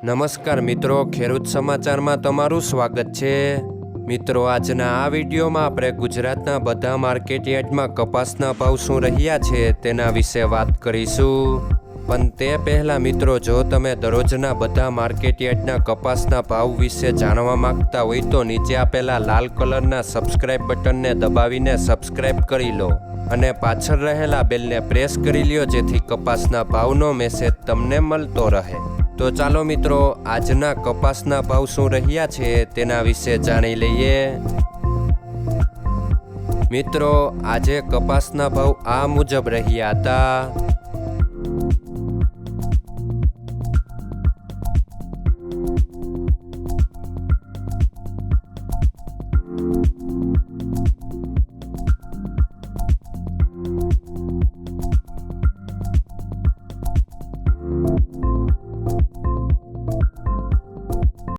નમસ્કાર મિત્રો, ખેડૂત સમાચારમાં તમારું સ્વાગત છે। મિત્રો, આજના આ વિડીયોમાં આપણે ગુજરાતના બધા માર્કેટ યાર્ડમાં કપાસના ભાવ શું રહ્યા છે તેના વિશે વાત કરીશું। પણ તે પહેલાં મિત્રો, જો તમે દરરોજના બધા માર્કેટ યાર્ડના કપાસના ભાવ વિશે જાણવા માંગતા હોય તો નીચે આપેલા લાલ કલરના સબસ્ક્રાઇબ બટનને દબાવીને સબસ્ક્રાઇબ કરી લો અને પાછળ રહેલા બેલને પ્રેસ કરી લ્યો, જેથી કપાસના ભાવનો મેસેજ તમને મળતો રહે। તો ચાલો મિત્રો, આજના કપાસના ભાવ શું રહ્યા છે તેના વિશે જાણી લઈએ। મિત્રો, આજે કપાસના ભાવ આ મુજબ રહ્યા હતા।